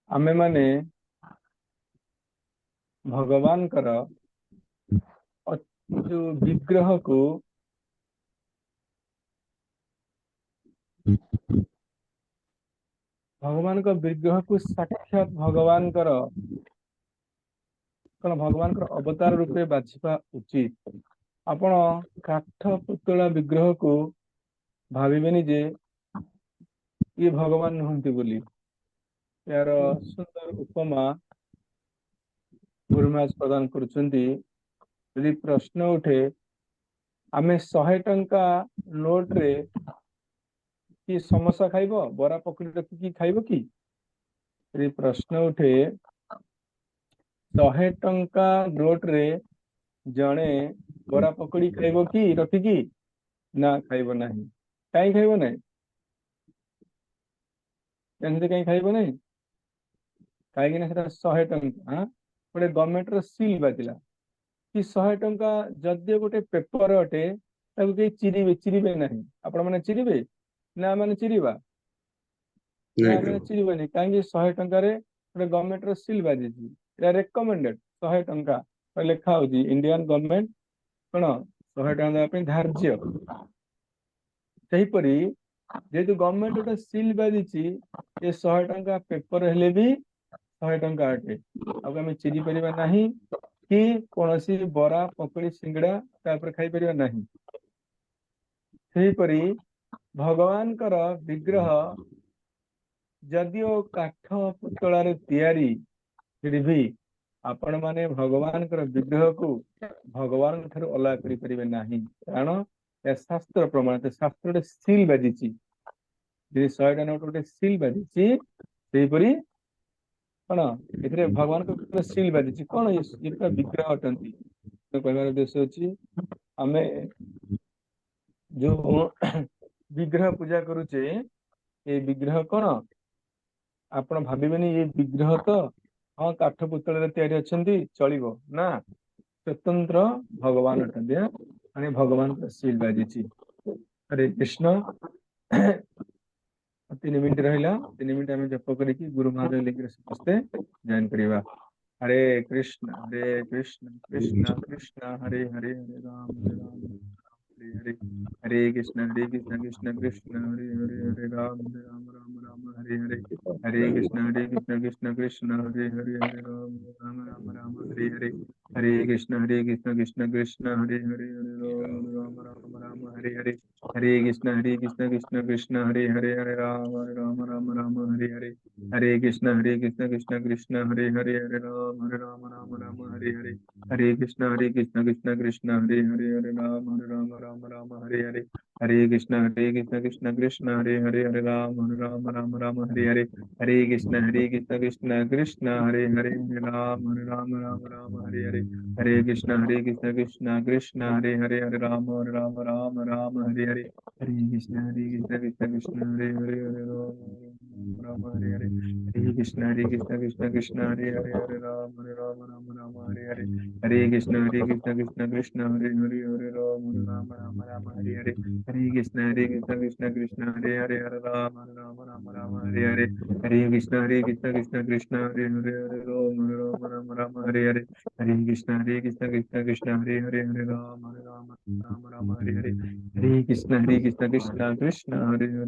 आमे माने भगवान कर जो विग्रह को भगवान का विग्रह को साक्षात भगवान कर कौन भगवान कर अवतार रूपे बाछिबा उचित। आपण काठ पुतला विग्रह को भाविबेनी जे ये भगवान नुहंती बोली। यार सुंदर उपमा गुरुमाज प्रदान करुछंती। यदि प्रश्न उठे आमे 100 टंका नोट रे कि समोसा खाइब बरा पकड़ी रखिकी खाइब कि? यदि प्रश्न उठे 100 टंका नोट रे जणे बरा पकड़ी खाइब कि रखिकी? ना खाइब नहीं। कहीं खाइब नहीं? जानते कहीं खाइब नहीं? कहीं 100 टंका गोटे गवर्नमेंट रो सील बाजिला कि 100 टंका जदि गोटे पेपर अटे ताकू कहीं चिरिबे नहीं। आपण माने चिरिबे ना माने चिरिबा? ना नहीं माने चिरिबेनी। कहीं 100 टंका गोटे गवर्नमेंट रो सील बाजी रेकमेंडेड 100 टंका लिखा हो इंडियन गवर्नमेंट कौन 100 टंका देवा धार्य। सेहीपरि जेहेतु गवर्नमेंट गोटे सील बाजी ये 100 टंका पेपर हेले भी 100 टंका अटे आम चिरी पारिबा नहीं कि कौन सी बरा पकड़ी सिंगड़ा खाई पारिबा नहीं। सेहीपरि भगवान कर विग्रह जदिओ काठ पुतलार तैयारी फिर भी आपण माने भगवान कर विग्रह को भगवान ठाରୁ अलग करि परिबे नाही। कारण शास्त्र प्रमाण शास्त्र सील बाजी जी 100 टा नोट गोटे सील बाजी सेहीपरि कौन ए भगवान को सील बाजी कौन ये विग्रह अटंती। कहबार उद्देश्य अच्छी आमे जो विग्रह पूजा करुचे ये विग्रह कौन आपण भाविबेनी ये विग्रह तो हाँ काठ पुतल तैयारी अच्छी चलो ना स्वतंत्र भगवान अटंती। माने भगवान को सील बाजी। हरे कृष्ण। 3 मिनिट रहा 3 मिनिट आम जप करी गुरु महाराज लिंग समस्ते जॉइन करवा। हरे कृष्ण कृष्ण कृष्ण हरे हरे हरे राम हरे हरे हरे कृष्ण कृष्ण कृष्ण हरे हरे हरे राम राम राम हरे हरे हरे कृष्ण कृष्ण कृष्ण हरे हरे हरे राम राम हरे हरे हरे कृष्ण कृष्ण कृष्ण हरे हरे हरे राम राम हरे हरे हरे कृष्ण कृष्ण कृष्ण हरे हरे हरे राम राम हरे हरे हरे कृष्ण कृष्ण कृष्ण हरे हरे हरे राम हरे हरे हरे कृष्ण कृष्ण कृष्ण हरे हरे हरे राम हरे हरे हरे कृष्ण कृष्ण कृष्ण हरे हरे हरे राम हरे हरे हरे कृष्ण कृष्ण कृष्ण हरे हरे राम हरे हरे हरे कृष्ण कृष्ण कृष्ण हरे हरे हरे राम राम हरे हरे हरे कृष्ण कृष्ण कृष्ण हरे हरे हरे राम हरे हरे हरे कृष्ण कृष्ण कृष्ण हरे हरे हरे राम हरे हरे हरे कृष्ण कृष्ण कृष्ण हरे हरे हरे राम हरे हरे हरे कृष्ण कृष्ण कृष्ण हरे हरे हरे राम हरे हरे हरे कृष्ण कृष्ण कृष्ण हरे हरे हरे राम हरे हरे हरे कृष्ण कृष्ण कृष्ण हरे हरे हरे राम हरे हरे हरे कृष्ण कृष्ण कृष्ण कृष्ण हरे हरे